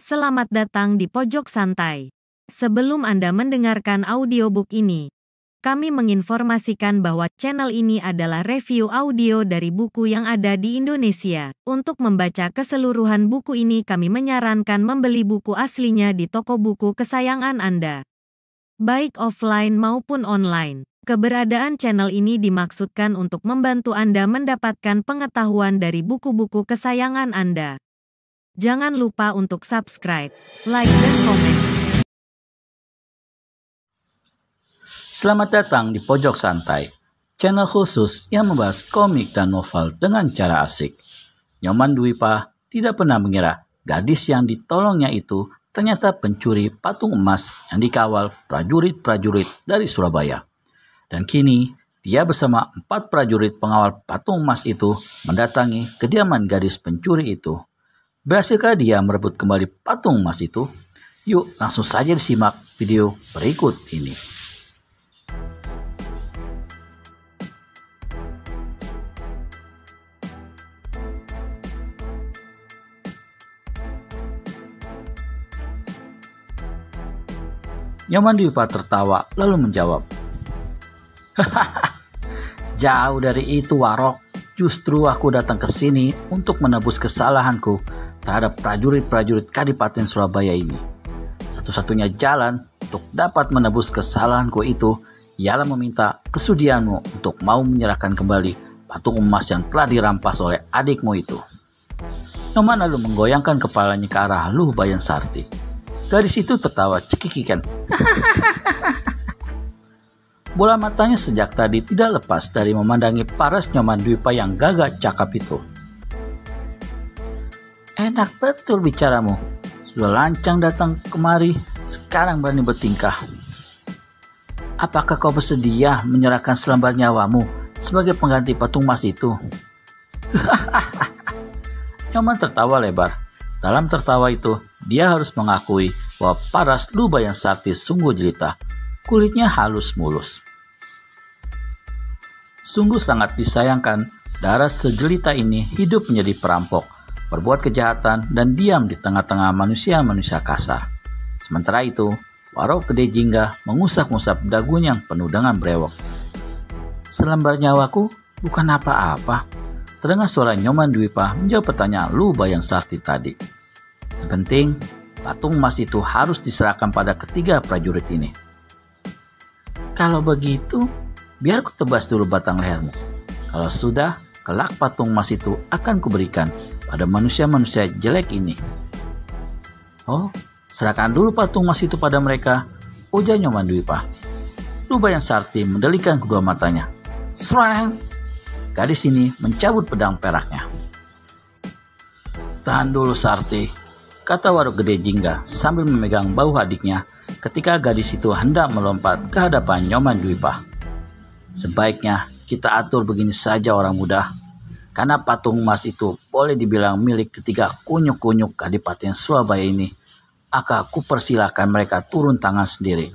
Selamat datang di Pojok Santai. Sebelum Anda mendengarkan audiobook ini, kami menginformasikan bahwa channel ini adalah review audio dari buku yang ada di Indonesia. Untuk membaca keseluruhan buku ini kami menyarankan membeli buku aslinya di toko buku kesayangan Anda, baik offline maupun online. Keberadaan channel ini dimaksudkan untuk membantu Anda mendapatkan pengetahuan dari buku-buku kesayangan Anda. Jangan lupa untuk subscribe, like, dan komen. Selamat datang di Pojok Santai, channel khusus yang membahas komik dan novel dengan cara asik. Nyoman Dwipa tidak pernah mengira gadis yang ditolongnya itu ternyata pencuri patung emas yang dikawal prajurit-prajurit dari Surabaya. Dan kini, dia bersama 4 prajurit pengawal patung emas itu mendatangi kediaman gadis pencuri itu. Berhasilkah dia merebut kembali patung emas itu? Yuk langsung saja disimak video berikut ini. Nyoman Dwipa tertawa lalu menjawab, "Jauh dari itu, Warok. Justru aku datang ke sini untuk menebus kesalahanku terhadap prajurit-prajurit Kadipaten Surabaya ini. Satu-satunya jalan untuk dapat menebus kesalahanku itu ialah meminta kesudianmu untuk mau menyerahkan kembali patung emas yang telah dirampas oleh adikmu itu." Nyoman lalu menggoyangkan kepalanya ke arah Luh Bayan Sarti. Gadis itu tertawa cekikikan. Bola matanya sejak tadi tidak lepas dari memandangi paras Nyoman Dwipa yang gagah cakap itu. "Enak betul bicaramu. Sudah lancang datang kemari, sekarang berani bertingkah. Apakah kau bersedia menyerahkan selembar nyawamu sebagai pengganti patung emas itu?" Nyoman tertawa lebar. Dalam tertawa itu, dia harus mengakui bahwa paras Luh Bayan Sarti sungguh jelita. Kulitnya halus mulus. Sungguh sangat disayangkan darah sejelita ini hidup menjadi perampok, berbuat kejahatan dan diam di tengah-tengah manusia-manusia kasar. Sementara itu, Warok Gede Jingga mengusap-ngusap dagunya yang penuh dengan brewok. "Selembar nyawaku bukan apa-apa," terdengar suara Nyoman Dwipa menjawab pertanyaan Luh Bayan Sarti tadi. "Yang penting, patung emas itu harus diserahkan pada ketiga prajurit ini." "Kalau begitu, biar ku tebas dulu batang lehermu. Kalau sudah, kelak patung emas itu akan kuberikan pada manusia-manusia jelek ini." "Oh, serahkan dulu patung emas itu pada mereka," ujar Nyoman Dwipa. Luh Bayan Sarti mendelikan kedua matanya. Sreng! Gadis ini mencabut pedang peraknya. "Tahan dulu, Sarti," kata Warok Gede Jingga sambil memegang bahu adiknya ketika gadis itu hendak melompat ke hadapan Nyoman Dwipa. "Sebaiknya kita atur begini saja, orang muda. Karena patung emas itu boleh dibilang milik ketiga kunyuk-kunyuk Kadipaten Surabaya ini, maka aku persilahkan mereka turun tangan sendiri.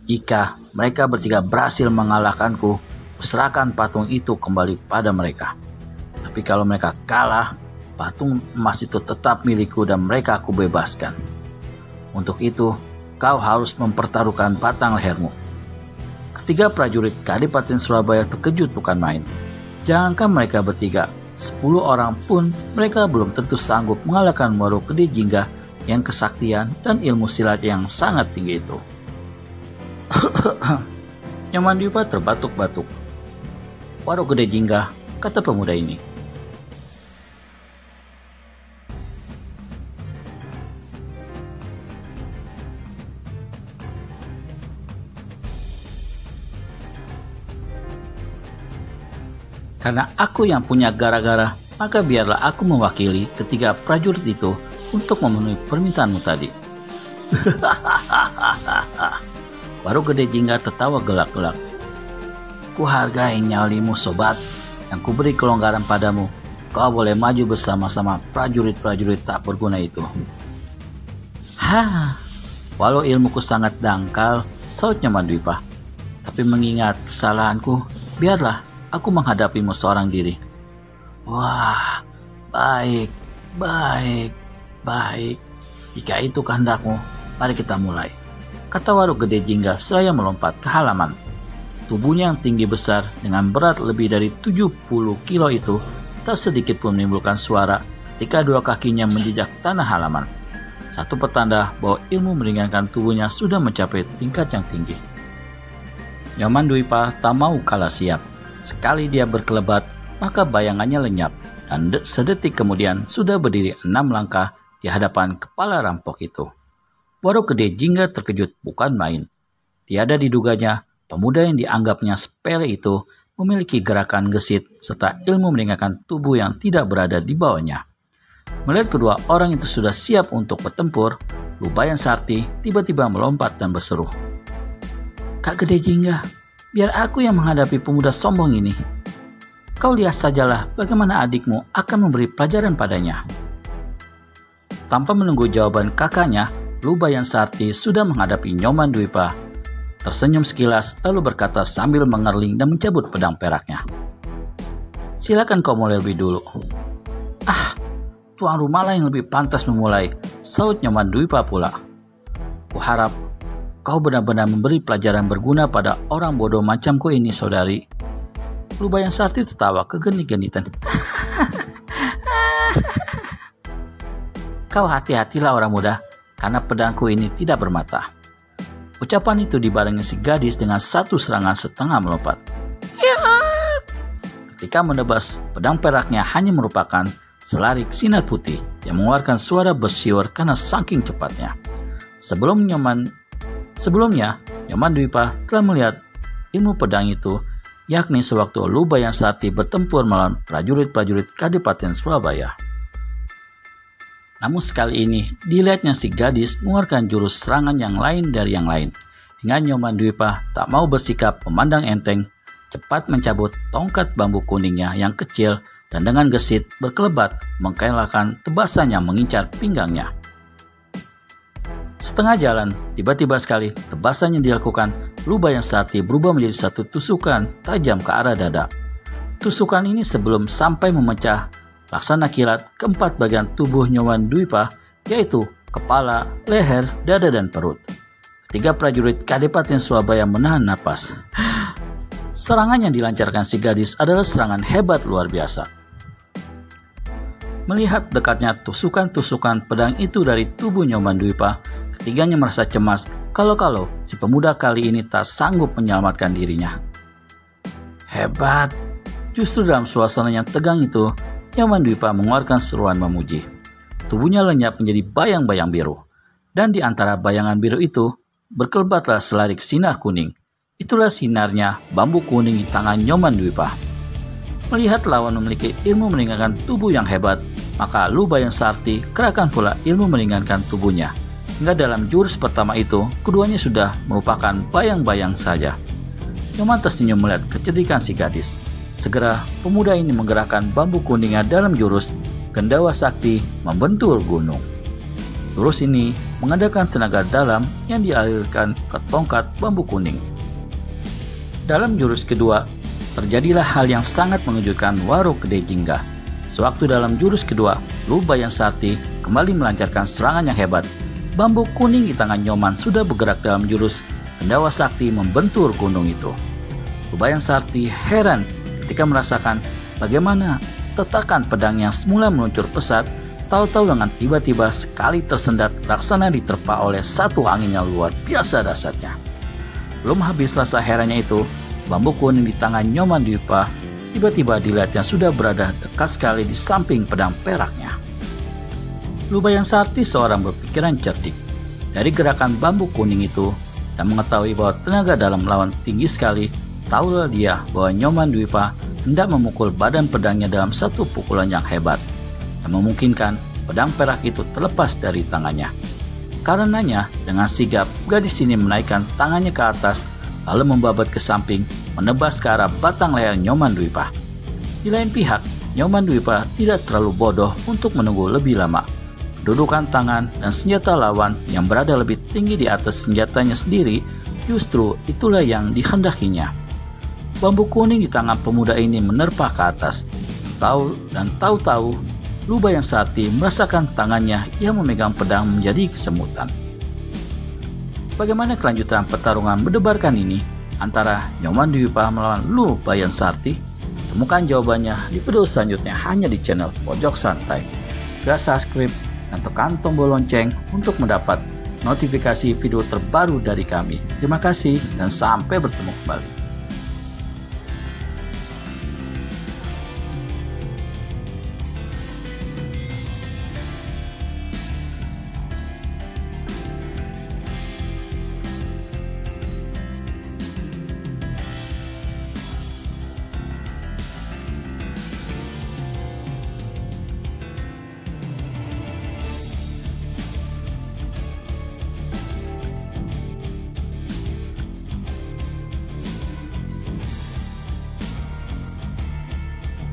Jika mereka bertiga berhasil mengalahkanku, kuserahkan patung itu kembali pada mereka. Tapi kalau mereka kalah, patung emas itu tetap milikku dan mereka aku bebaskan. Untuk itu, kau harus mempertaruhkan batang lehermu." Ketiga prajurit Kadipaten Surabaya terkejut bukan main. Jangankan mereka bertiga, 10 orang pun mereka belum tentu sanggup mengalahkan Warok Gede Jingga yang kesaktian dan ilmu silat yang sangat tinggi itu. Nyoman Dwipa terbatuk-batuk. "Warok Gede Jingga," kata pemuda ini. "Karena aku yang punya gara-gara, maka biarlah aku mewakili ketiga prajurit itu untuk memenuhi permintaanmu tadi." Warok Gede Jingga tertawa gelak-gelak. "Kuhargai nyalimu, sobat. Yang kuberi kelonggaran padamu, kau boleh maju bersama-sama prajurit-prajurit tak berguna itu." "Walau ilmuku sangat dangkal," saut Nyoman Dwipa, "tapi mengingat kesalahanku, biarlah aku menghadapimu seorang diri." "Wah, baik, baik, baik," Jika itu kehendakmu, mari kita mulai, kata Waruk Gede Jingga seraya melompat ke halaman. Tubuhnya yang tinggi besar dengan berat lebih dari 70 kilo itu tak sedikit pun menimbulkan suara ketika dua kakinya menjejak tanah halaman. Satu petanda bahwa ilmu meringankan tubuhnya sudah mencapai tingkat yang tinggi. Nyoman Dwipa tak mau kalah siap. Sekali dia berkelebat, maka bayangannya lenyap dan sedetik kemudian sudah berdiri 6 langkah di hadapan kepala rampok itu. Waruk Gede Jingga terkejut bukan main. Tiada diduganya pemuda yang dianggapnya sepele itu memiliki gerakan gesit serta ilmu meringankan tubuh yang tidak berada di bawahnya. Melihat kedua orang itu sudah siap untuk bertempur, Lubayan Sarti tiba-tiba melompat dan berseru, "Kak Gede Jingga, biar aku yang menghadapi pemuda sombong ini. Kau lihat sajalah bagaimana adikmu akan memberi pelajaran padanya." Tanpa menunggu jawaban kakaknya, Lubayan Sarti sudah menghadapi Nyoman Dwipa. Tersenyum sekilas lalu berkata sambil mengerling dan mencabut pedang peraknya, "Silakan kau mulai lebih dulu." "Ah, tuan rumah lah yang lebih pantas memulai," saut Nyoman Dwipa pula. "Kuharap kau benar-benar memberi pelajaran berguna pada orang bodoh macamku ini, saudari." Lubayan Sarti tertawa kegenit-genitan. "Kau hati-hatilah orang muda, karena pedangku ini tidak bermata." Ucapan itu dibarengi si gadis dengan satu serangan setengah melompat. Ketika menebas, pedang peraknya hanya merupakan selarik sinar putih yang mengeluarkan suara bersiul karena saking cepatnya. Sebelumnya, Nyoman Dwipa telah melihat ilmu pedang itu, yakni sewaktu Lubayan Sarti bertempur melawan prajurit-prajurit Kadipaten Surabaya. Namun sekali ini, dilihatnya si gadis mengeluarkan jurus serangan yang lain dari yang lain. Hingga Nyoman Dwipa tak mau bersikap memandang enteng, cepat mencabut tongkat bambu kuningnya yang kecil dan dengan gesit berkelebat mengkelakkan tebasannya mengincar pinggangnya. Setengah jalan, tiba-tiba sekali tebasannya dilakukan, Lubayan Sarti berubah menjadi satu tusukan tajam ke arah dada. Tusukan ini sebelum sampai memecah laksana kilat keempat bagian tubuh Nyoman Dwipa, yaitu kepala, leher, dada, dan perut. Ketiga prajurit Kadipaten Surabaya menahan napas. Serangan yang dilancarkan si gadis adalah serangan hebat luar biasa. Melihat dekatnya tusukan-tusukan pedang itu dari tubuh Nyoman Dwipa, ketiganya merasa cemas kalau si pemuda kali ini tak sanggup menyelamatkan dirinya. Hebat! Justru dalam suasana yang tegang itu, Nyoman Dwipa mengeluarkan seruan memuji. Tubuhnya lenyap menjadi bayang-bayang biru. Dan di antara bayangan biru itu, berkelebatlah selarik sinar kuning. Itulah sinarnya bambu kuning di tangan Nyoman Dwipa. Melihat lawan memiliki ilmu meringankan tubuh yang hebat, maka Lubayan Sarti kerahkan pula ilmu meringankan tubuhnya. Hingga dalam jurus pertama itu, keduanya sudah merupakan bayang-bayang saja. Nyoman tersenyum melihat kecerdikan si gadis. Segera pemuda ini menggerakkan bambu kuningnya dalam jurus Gendawa Sakti membentur gunung. Jurus ini mengandalkan tenaga dalam yang dialirkan ke tongkat bambu kuning. Dalam jurus kedua, terjadilah hal yang sangat mengejutkan Waruk Gede Jingga. Sewaktu dalam jurus kedua, Lubayan Sarti kembali melancarkan serangan yang hebat. Bambu kuning di tangan Nyoman sudah bergerak dalam jurus Gendawa Sakti membentur gunung itu. Lubayan Sarti heran ketika merasakan bagaimana tetakan pedang yang semula meluncur pesat, tahu-tahu dengan tiba-tiba sekali tersendat laksana diterpa oleh satu angin yang luar biasa dahsyatnya. Belum habis rasa herannya itu, bambu kuning di tangan Nyoman Dwipa tiba-tiba dilihatnya sudah berada dekat sekali di samping pedang peraknya. Lubayan Sarti seorang berpikiran cerdik. Dari gerakan bambu kuning itu dan mengetahui bahwa tenaga dalam lawan tinggi sekali, tahulah dia bahwa Nyoman Dwipa hendak memukul badan pedangnya dalam satu pukulan yang hebat, yang memungkinkan pedang perak itu terlepas dari tangannya. Karenanya, dengan sigap, gadis ini menaikkan tangannya ke atas, lalu membabat ke samping, menebas ke arah batang leher Nyoman Dwipa. Di lain pihak, Nyoman Dwipa tidak terlalu bodoh untuk menunggu lebih lama. Kedudukan tangan dan senjata lawan yang berada lebih tinggi di atas senjatanya sendiri, justru itulah yang dikehendakinya. Bambu kuning di tangan pemuda ini menerpa ke atas. Tahu-tahu Lu Bayansarti merasakan tangannya yang memegang pedang menjadi kesemutan. Bagaimana kelanjutan pertarungan berdebarkan ini antara Nyoman Dwipa melawan Lu Bayansarti? Temukan jawabannya di video selanjutnya hanya di channel Pojok Santai. Gak subscribe dan tekan tombol lonceng untuk mendapat notifikasi video terbaru dari kami. Terima kasih dan sampai bertemu kembali.